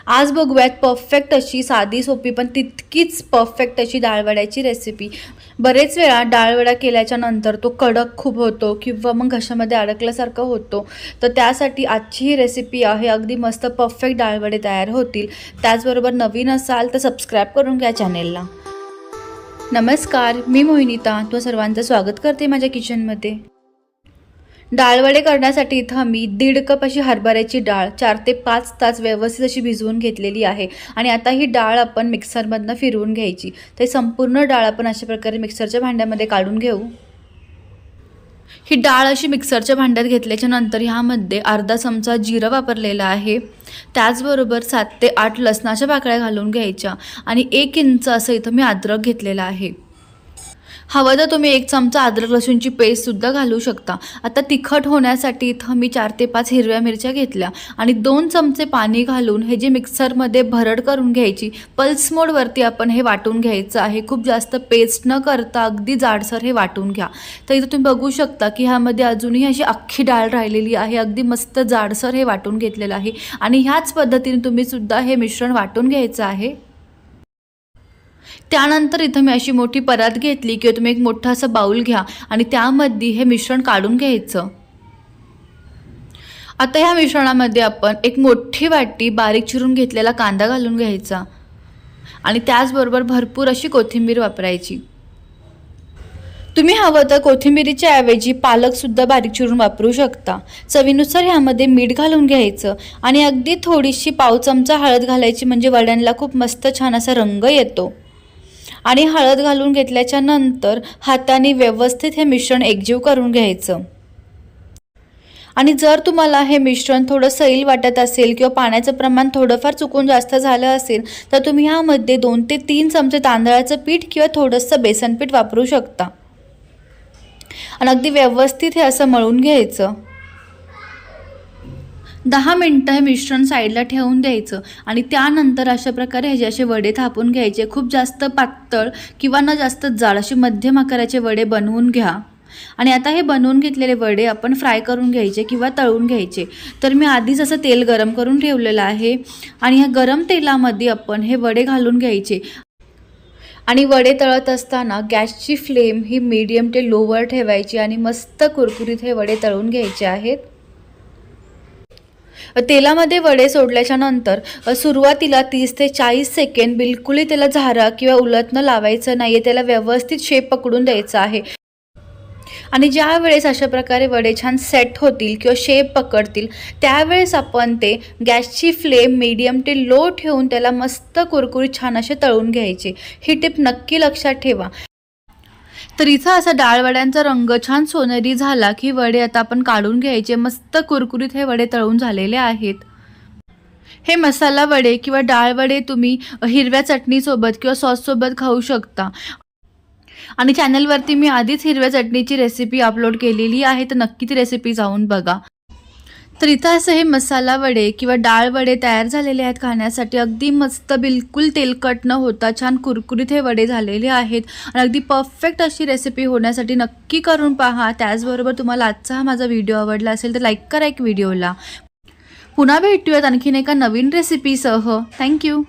आज बघूयात परफेक्ट अशी साधी सोपी पण तितकीच परफेक्ट अशी डाळवड्याची रेसिपी। बरेच वेळा डाळवडा केल्याच्या नंतर तो कडक खूप होतो किंवा मग घशामध्ये अडकल्यासारखं होतो, तर त्यासाठी आजची ही रेसिपी आहे अगदी मस्त परफेक्ट डाळवडे तयार होतील। त्याचबरोबर नवीन असाल तर सबस्क्राईब करून घ्या चॅनेलला। नमस्कार, मी मोहिनीता तुमचं सर्वांचं स्वागत करते माझ्या किचनमध्ये। डाळवडे करण्यासाठी इथं मी 1.5 कप अशी हरभऱ्याची डाळ 4 ते 5 तास व्यवस्थित अशी भिजवून घेतलेली आहे। आणि आता ही डाळ आपण मिक्सरमधनं फिरवून घ्यायची। तर संपूर्ण डाळ आपण अशा प्रकारे मिक्सरच्या भांड्यामध्ये काढून घेऊ। ही डाळ अशी मिक्सरच्या भांड्यात घेतल्याच्या नंतर ह्यामध्ये अर्धा चमचा जिरं वापरलेला आहे। त्याचबरोबर 7 ते 8 लसणाच्या पाकळ्या घालून घ्यायच्या आणि 1 इंच असं इथं मी अद्रक घेतलेला आहे। हवं तर तुम्ही 1 चमचा अद्रक लसूणची पेस्ट सुद्धा घालू शकता। आता तिखट होण्यासाठी इथं मी 4 ते 5 हिरव्या मिरच्या घेतल्या आणि 2 चमचे पाणी घालून हे जे मिक्सरमध्ये भरड करून घ्यायची। पल्स मोडवरती आपण हे वाटून घ्यायचं आहे। खूप जास्त पेस्ट न करता अगदी जाडसर हे वाटून घ्या। तर इथं तुम्ही बघू शकता की ह्यामध्ये अजूनही अशी अख्खी डाळ राहिलेली आहे। अगदी मस्त जाडसर हे वाटून घेतलेलं आहे आणि ह्याच पद्धतीने तुम्ही सुद्धा हे मिश्रण वाटून घ्यायचं आहे। त्यानंतर इथं मी अशी मोठी परात घेतली किंवा तुम्ही एक मोठा असा बाउल घ्या आणि त्यामध्ये हे मिश्रण काढून घ्यायचं। आता ह्या मिश्रणामध्ये आपण एक मोठी वाटी बारीक चिरून घेतलेला कांदा घालून घ्यायचा आणि त्याचबरोबर भरपूर अशी कोथिंबीर वापरायची। तुम्ही हवं तर कोथिंबीरीच्या ऐवजी पालक सुद्धा बारीक चिरून वापरू शकता। चवीनुसार ह्यामध्ये मीठ घालून घ्यायचं आणि अगदी थोडीशी पाव चमचा हळद घालायची, म्हणजे वड्यांना खूप मस्त छान असा रंग येतो। आणि हळद घालून घेतल्याच्या नंतर हाताने व्यवस्थित हे मिश्रण एकजीव करून घ्यायचं। आणि जर तुम्हाला हे मिश्रण थोडं सैल वाटत असेल किंवा पाण्याचं प्रमाण थोडंफार चुकून जास्त झालं असेल तर तुम्ही ह्यामध्ये 2 ते 3 चमचे तांदळाचं पीठ किंवा थोडंसं बेसन पीठ वापरू शकता आणि अगदी व्यवस्थित हे असं मळून घ्यायचं। 10 मिनिटं हे मिश्रण साईडला ठेवून द्यायचं आणि त्यानंतर अशा प्रकारे ह्याचे असे वडे थापून घ्यायचे। खूप जास्त पातळ किंवा न जास्त जाड असे मध्यम आकाराचे वडे बनवून घ्या। आणि आता हे बनवून घेतलेले वडे आपण फ्राय करून घ्यायचे किंवा तळून घ्यायचे। तर मी आधीच असं तेल गरम करून ठेवलेलं आहे आणि ह्या गरम तेलामध्ये आपण हे वडे घालून घ्यायचे आणि वडे तळत असताना गॅसची फ्लेम ही मीडियम ते लोवर ठेवायची आणि मस्त कुरकुरीत हे वडे तळून घ्यायचे आहेत। तेलामध्ये वडे सोडल्याच्या नंतर सुरुवातीला 30 ते 40 सेकंद बिलकुलही त्याला झारा किंवा उलटणं लावायचं नाही, त्याला व्यवस्थित शेप पकडून द्यायचा आहे। आणि ज्या वेळेस अशा प्रकारे वडे छान सेट होतील किंवा शेप पकडतील त्यावेळेस आपण ते गॅसची फ्लेम मीडियम ते लो ठेवून त्याला मस्त कुरकुरीत छान असे तळून घ्यायचे। ही टिप नक्की लक्षात ठेवा। तर इथं असा डाळवड्यांचा रंग छान सोनेरी झाला की वडे आता आपण काढून घ्यायचे। मस्त कुरकुरीत हे वडे तळून झालेले आहेत। हे मसाला वडे किंवा डाळ वडे तुम्ही हिरव्या चटणीसोबत किंवा सॉससोबत खाऊ शकता आणि चॅनलवरती मी आधीच हिरव्या चटणीची रेसिपी अपलोड केलेली आहे, तर नक्की ती रेसिपी जाऊन बघा। तर इथं असं हे मसाला वडे किंवा डाळ वडे तयार झालेले आहेत खाण्यासाठी। अगदी मस्त बिलकुल तेलकट न होता छान कुरकुरीत हे वडे झालेले आहेत आणि अगदी परफेक्ट अशी रेसिपी होण्यासाठी नक्की करून पहा। त्याचबरोबर तुम्हाला आजचा हा माझा व्हिडिओ आवडला असेल तर लाईक करा एक व्हिडिओला। पुन्हा भेटूयात आणखीन एका नवीन रेसिपीसह। थँक्यू।